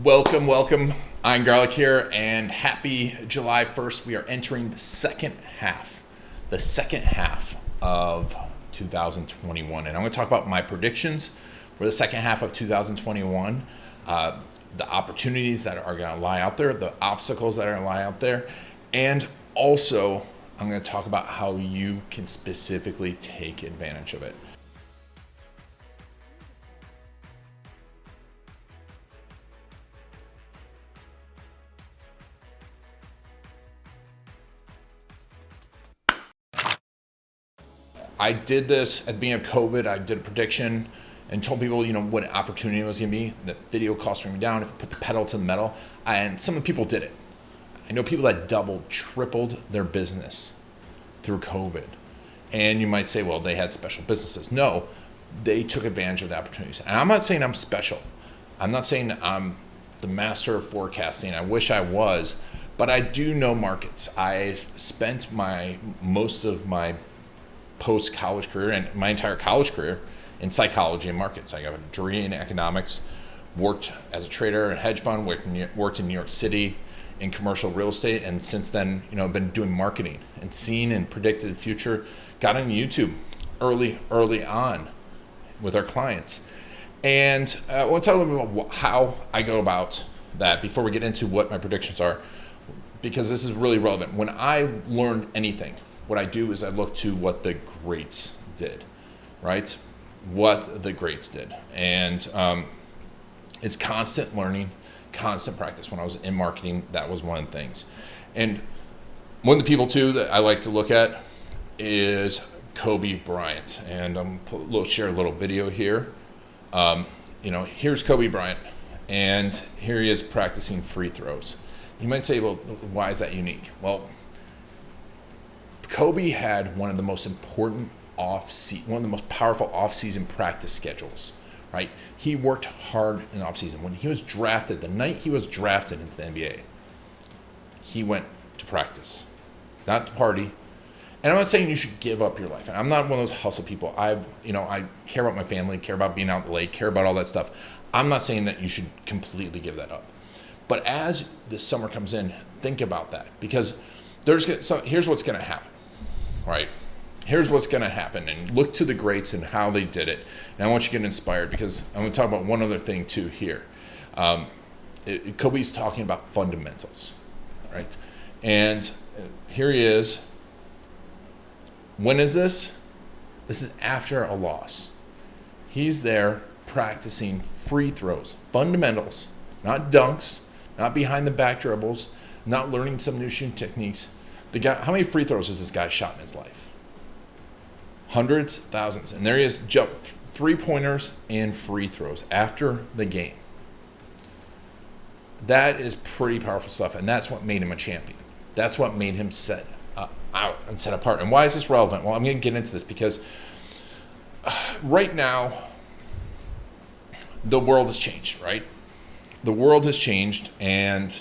Welcome. I'm Garlic here, and happy July 1st. We are entering the second half of 2021. And I'm going to talk about my predictions for the second half of 2021, the opportunities that are going to lie out there, the obstacles that are going to lie out there, and also I'm going to talk about how you can specifically take advantage of it. I did this at the beginning of COVID. I did a prediction and told people, what an opportunity was going to be. The video costs me down if I put the pedal to the metal. And some of the people did it. I know people that doubled, tripled their business through COVID. And you might say, well, they had special businesses. No, they took advantage of the opportunities. And I'm not saying I'm special. I'm not saying I'm the master of forecasting. I wish I was. But I do know markets. I've spent most of my post-college career and my entire college career in psychology and markets. I got a degree in economics, worked as a trader in a hedge fund, worked in New York City in commercial real estate, and since then, I've been doing marketing and seen and predicted the future. Got on YouTube early on with our clients. And I want to tell them about how I go about that before we get into what my predictions are, because this is really relevant. When I learn anything, what I do is I look to what the greats did, right? What the greats did. And it's constant learning, constant practice. When I was in marketing, that was one of the things. And one of the people, too, that I like to look at is Kobe Bryant. And share a little video here. Here's Kobe Bryant. And here he is practicing free throws. You might say, well, why is that unique? Well, Kobe had one of the most important one of the most powerful off-season practice schedules, right? He worked hard in the off-season. When he was drafted, the night he was drafted into the NBA, he went to practice, not to party. And I'm not saying you should give up your life. And I'm not one of those hustle people. I care about my family, care about being out in the lake, care about all that stuff. I'm not saying that you should completely give that up. But as the summer comes in, think about that, because here's what's going to happen. Right. Here's what's going to happen, and look to the greats and how they did it. And I want you to get inspired, because I'm going to talk about one other thing too here. Kobe's talking about fundamentals, right? And here he is. When is this? This is after a loss. He's there practicing free throws, fundamentals, not dunks, not behind the back dribbles, not learning some new shooting techniques. The guy, how many free throws has this guy shot in his life? Hundreds, thousands. And there he is, jumped 3-pointers and free throws after the game. That is pretty powerful stuff, and that's what made him a champion. That's what made him set out and set apart. And why is this relevant? Well, I'm going to get into this because right now, the world has changed, right? The world has changed, and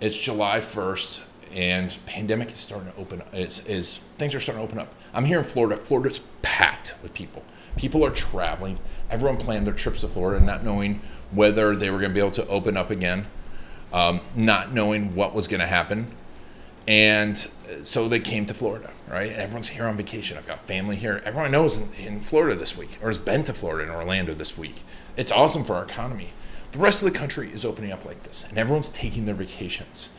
it's July 1st. And pandemic is starting to open up. Things are starting to open up. I'm here in Florida. Florida's packed with people. People are traveling. Everyone planned their trips to Florida, not knowing whether they were going to be able to open up again, not knowing what was going to happen. And so they came to Florida, right? And everyone's here on vacation. I've got family here. Everyone I know is in Florida this week, or has been to Florida and Orlando this week. It's awesome for our economy. The rest of the country is opening up like this, and everyone's taking their vacations.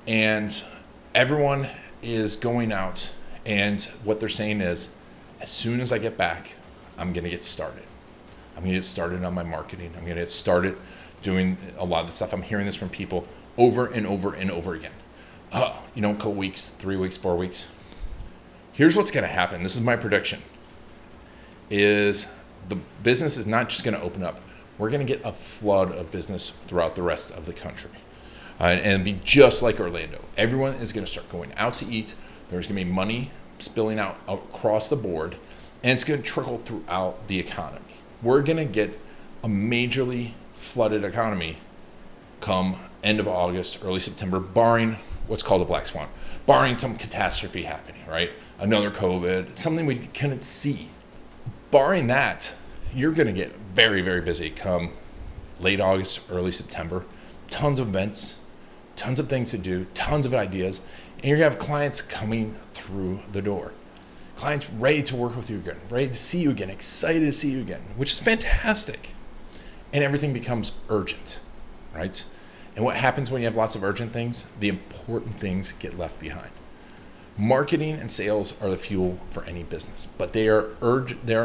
And everyone is going out, and what they're saying is, as soon as I get back, I'm going to get started. I'm going to get started on my marketing. I'm going to get started doing a lot of the stuff. I'm hearing this from people over and over and over again. A couple weeks, 3 weeks, 4 weeks. Here's what's going to happen. This is my prediction. Is the business is not just going to open up. We're going to get a flood of business throughout the rest of the country. And be just like Orlando. Everyone is going to start going out to eat. There's going to be money spilling out across the board, and it's going to trickle throughout the economy. We're going to get a majorly flooded economy come end of August, early September, barring what's called a black swan, barring some catastrophe happening, right? Another COVID, something we couldn't see. Barring that, you're going to get very, very busy come late August, early September. Tons of events, tons of things to do, tons of ideas, and you're gonna have clients coming through the door. Clients ready to work with you again, ready to see you again, excited to see you again, which is fantastic. And everything becomes urgent, right? And what happens when you have lots of urgent things? The important things get left behind. Marketing and sales are the fuel for any business, but they are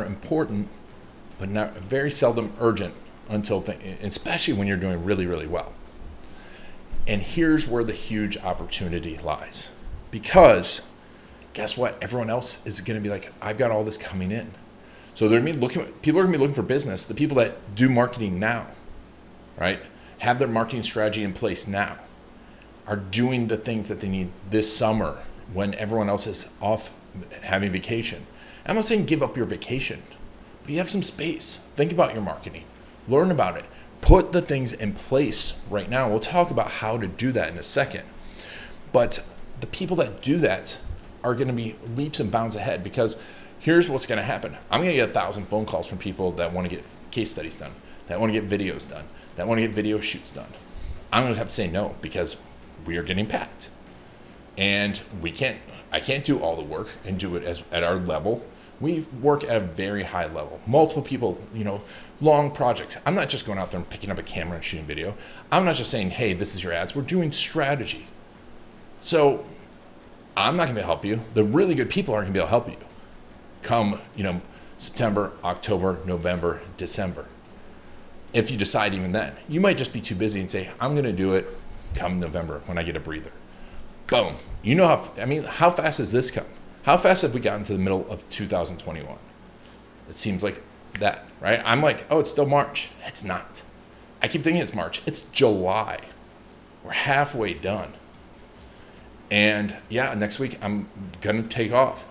important, but not very seldom urgent especially when you're doing really, really well. And here's where the huge opportunity lies. Because guess what? Everyone else is going to be like, I've got all this coming in. So people are going to be looking for business. The people that do marketing now, right, have their marketing strategy in place now, are doing the things that they need this summer when everyone else is off having vacation. I'm not saying give up your vacation, but you have some space. Think about your marketing. Learn about it. Put the things in place right now. We'll talk about how to do that in a second. But the people that do that are going to be leaps and bounds ahead, because here's what's going to happen. I'm going to get 1,000 phone calls from people that want to get case studies done, that want to get videos done, that want to get video shoots done. I'm going to have to say no, because we are getting packed. And I can't do all the work and do it at our level. We work at a very high level. Multiple people, long projects. I'm not just going out there and picking up a camera and shooting video. I'm not just saying, hey, this is your ads. We're doing strategy. So I'm not going to be able to help you. The really good people aren't going to be able to help you come, September, October, November, December. If you decide even then, you might just be too busy and say, I'm going to do it come November when I get a breather. Boom. How fast has this come? How fast have we gotten to the middle of 2021? It seems like that, right? I'm like, oh, it's still March. It's not. I keep thinking it's March. It's July. We're halfway done. And yeah, next week I'm going to take off.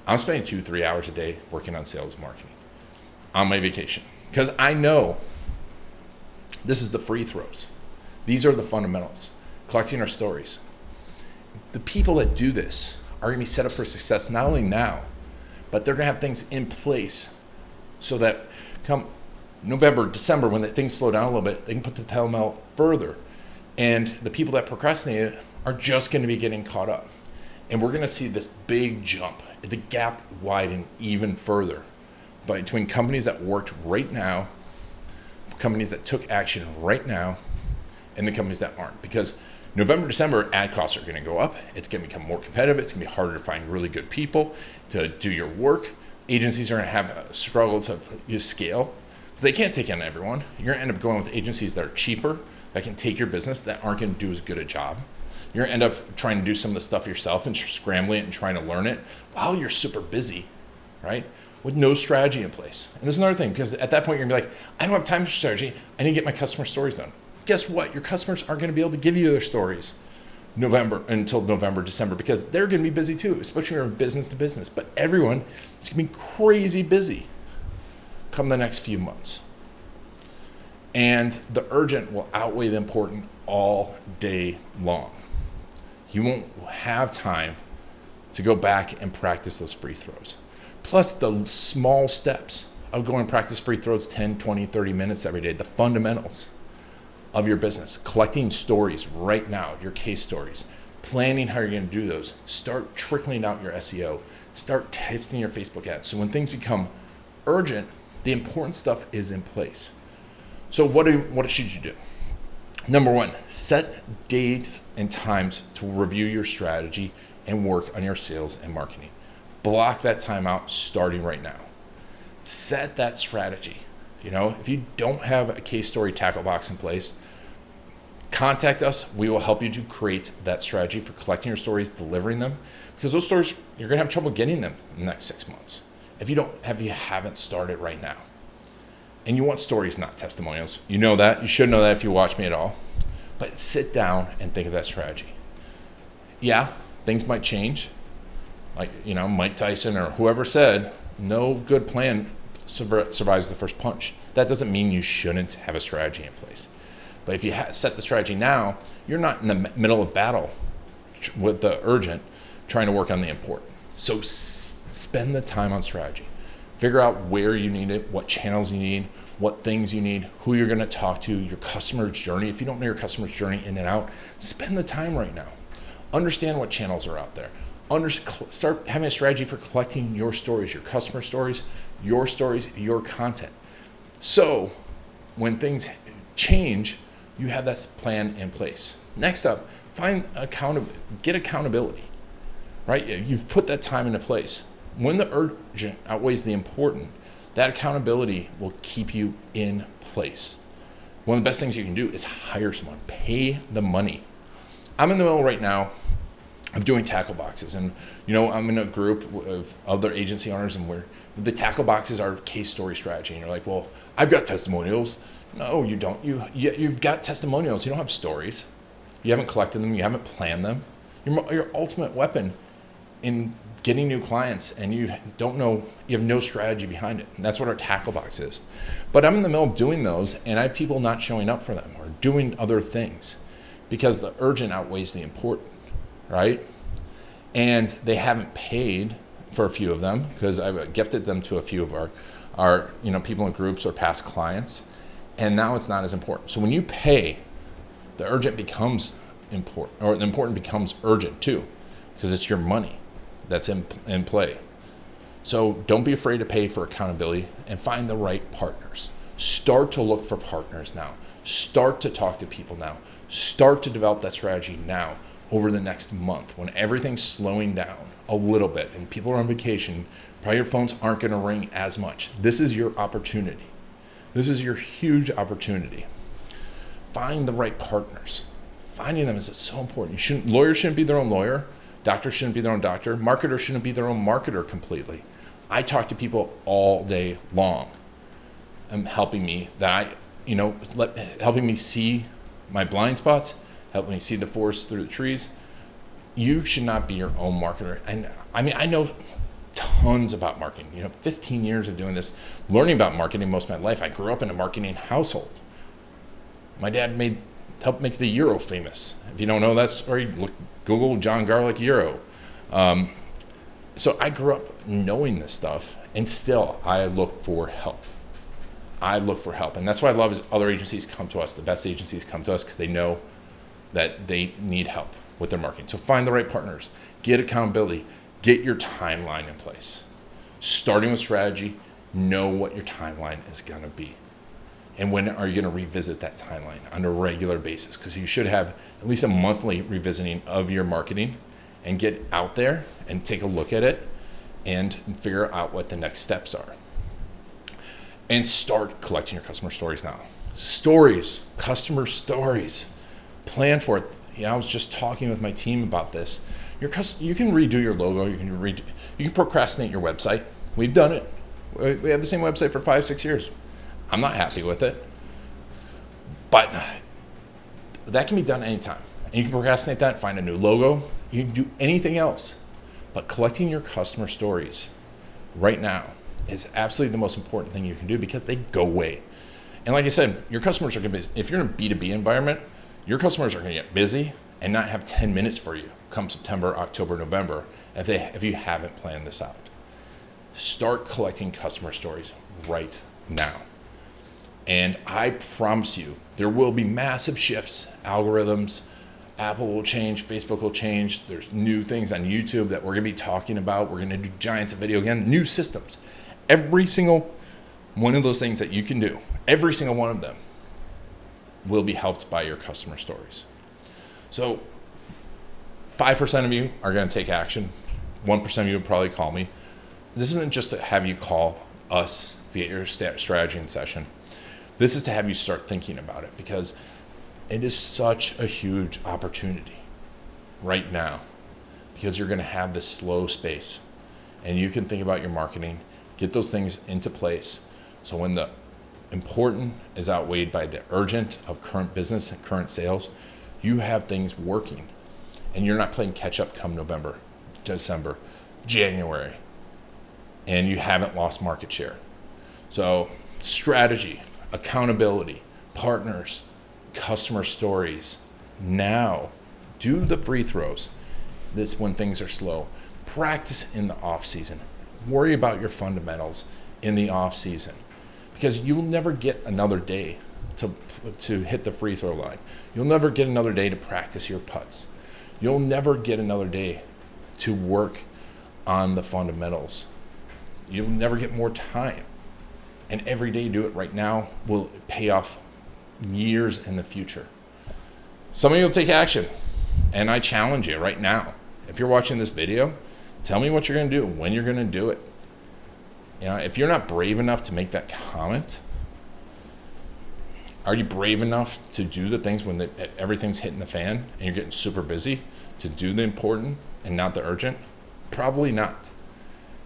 I'm spending 2-3 hours a day working on sales and marketing on my vacation, because I know this is the free throws. These are the fundamentals. Collecting our stories. The people that do this are going to be set up for success not only now, but they're going to have things in place so that come November, December, when things slow down a little bit, they can put the pedal metal further. And the people that procrastinate are just going to be getting caught up. And we're going to see this big jump, the gap widen even further between companies that worked right now, companies that took action right now, and the companies that aren't. Because November, December, ad costs are going to go up. It's going to become more competitive. It's going to be harder to find really good people to do your work. Agencies are going to have a struggle to scale because they can't take on everyone. You're going to end up going with agencies that are cheaper, that can take your business, that aren't going to do as good a job. You're going to end up trying to do some of the stuff yourself and scrambling it and trying to learn it while you're super busy, right? With no strategy in place. And this is another thing, because at that point you're going to be like, I don't have time for strategy. I need to get my customer stories done. Guess what? Your customers aren't going to be able to give you their stories until November, December, because they're going to be busy too, especially when you're business to business. But everyone is going to be crazy busy come the next few months. And the urgent will outweigh the important all day long. You won't have time to go back and practice those free throws. Plus the small steps of going and practice free throws 10, 20, 30 minutes every day, the fundamentals of your business, collecting stories right now, your case stories, planning how you're going to do those, start trickling out your SEO, start testing your Facebook ads. So when things become urgent, the important stuff is in place. So what should you do? Number one, set dates and times to review your strategy and work on your sales and marketing. Block that time out starting right now. Set that strategy. If you don't have a case story tackle box in place, contact us. We will help you to create that strategy for collecting your stories, delivering them, because those stories, you're going to have trouble getting them in the next 6 months if you haven't started right now. And you want stories, not testimonials. You know that. You should know that if you watch me at all. But sit down and think of that strategy. Yeah, things might change. Like, Mike Tyson or whoever said, no good plan survives the first punch. That doesn't mean you shouldn't have a strategy in place. But if you set the strategy now, you're not in the middle of battle with the urgent trying to work on the important. So spend the time on strategy. Figure out where you need it, what channels you need, what things you need, who you're going to talk to, your customer's journey. If you don't know your customer's journey in and out, spend the time right now. Understand what channels are out there. Start having a strategy for collecting your stories, your customer stories, your content. So when things change, you have that plan in place. Next up, get accountability, right? You've put that time into place. When the urgent outweighs the important, that accountability will keep you in place. One of the best things you can do is hire someone, pay the money. I'm in the middle right now of doing tackle boxes, and I'm in a group of other agency owners, and where the tackle boxes are case story strategy. And you're like, well, I've got testimonials. No, you don't. You've got testimonials. You don't have stories. You haven't collected them. You haven't planned them. Your ultimate weapon in getting new clients, and you have no strategy behind it. And that's what our tackle box is. But I'm in the middle of doing those, and I have people not showing up for them or doing other things because the urgent outweighs the important, right? And they haven't paid for a few of them because I've gifted them to a few of our people in groups or past clients, and now it's not as important. So when you pay, the urgent becomes important, or the important becomes urgent too, because it's your money that's in play. So don't be afraid to pay for accountability and find the right partners. Start to look for partners now. Start to talk to people now. Start to develop that strategy now over the next month when everything's slowing down a little bit and people are on vacation. Probably your phones aren't going to ring as much. This is your opportunity. This is your huge opportunity. Find the right partners. Finding them is so important. Lawyers shouldn't be their own lawyer. Doctors shouldn't be their own doctor. Marketers shouldn't be their own marketer completely. I talk to people all day long, and helping me helping me see my blind spots, helping me see the forest through the trees. You should not be your own marketer. And I know tons about marketing. 15 years of doing this, learning about marketing most of my life. I grew up in a marketing household. My dad helped make the euro famous. If you don't know that story, Google John Garlic euro. So I grew up knowing this stuff, and still I look for help. And that's what I love is other agencies come to us. The best agencies come to us because they know that they need help with their marketing. So find the right partners, get accountability, get your timeline in place. Starting with strategy, know what your timeline is going to be. And when are you going to revisit that timeline on a regular basis? Because you should have at least a monthly revisiting of your marketing and get out there and take a look at it and figure out what the next steps are. And start collecting your customer stories now. Stories, customer stories. Plan for it. I was just talking with my team about this. You can redo your logo. You can procrastinate your website. We've done it. We have the same website for 5-6 years. I'm not happy with it, but that can be done anytime. And you can procrastinate that, find a new logo. You can do anything else, but collecting your customer stories right now is absolutely the most important thing you can do because they go away. And like I said, your customers are going to be, if you're in a B2B environment, your customers are going to get busy and not have 10 minutes for you come September, October, November, if you haven't planned this out. Start collecting customer stories right now. And I promise you, there will be massive shifts, algorithms, Apple will change, Facebook will change. There's new things on YouTube that we're going to be talking about. We're going to do giants of video again, new systems. Every single one of those things that you can do, every single one of them will be helped by your customer stories. So 5% of you are going to take action. 1% of you will probably call me. This isn't just to have you call us to get your strategy in session. This is to have you start thinking about it because it is such a huge opportunity right now because you're going to have this slow space and you can think about your marketing, get those things into place. So when the important is outweighed by the urgent of current business and current sales, you have things working and you're not playing catch up come November, December, January, and you haven't lost market share. So strategy, accountability, partners, customer stories. Now, do the free throws. This when things are slow. Practice in the off season. Worry about your fundamentals in the off season because you'll never get another day to hit the free throw line. You'll never get another day to practice your putts. You'll never get another day to work on the fundamentals. You'll never get more time. And every day you do it right now will pay off years in the future. Some of you will take action, and I challenge you right now. If you're watching this video, tell me what you're going to do, when you're going to do it. You know, if you're not brave enough to make that comment, are you brave enough to do the things when everything's hitting the fan and you're getting super busy to do the important and not the urgent? Probably not.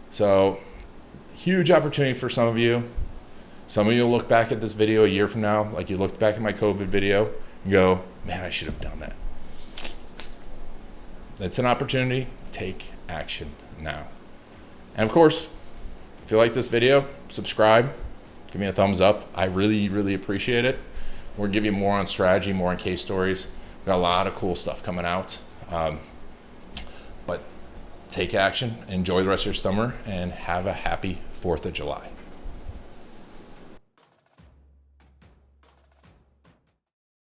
So, huge opportunity for some of you. Some of you will look back at this video a year from now, like you looked back at my COVID video, and go, man, I should have done that. It's an opportunity. Take action now. And of course, if you like this video, subscribe, give me a thumbs up. I really, really appreciate it. We'll give you more on strategy, more on case stories. We've got a lot of cool stuff coming out. But take action, enjoy the rest of your summer, and have a happy 4th of July.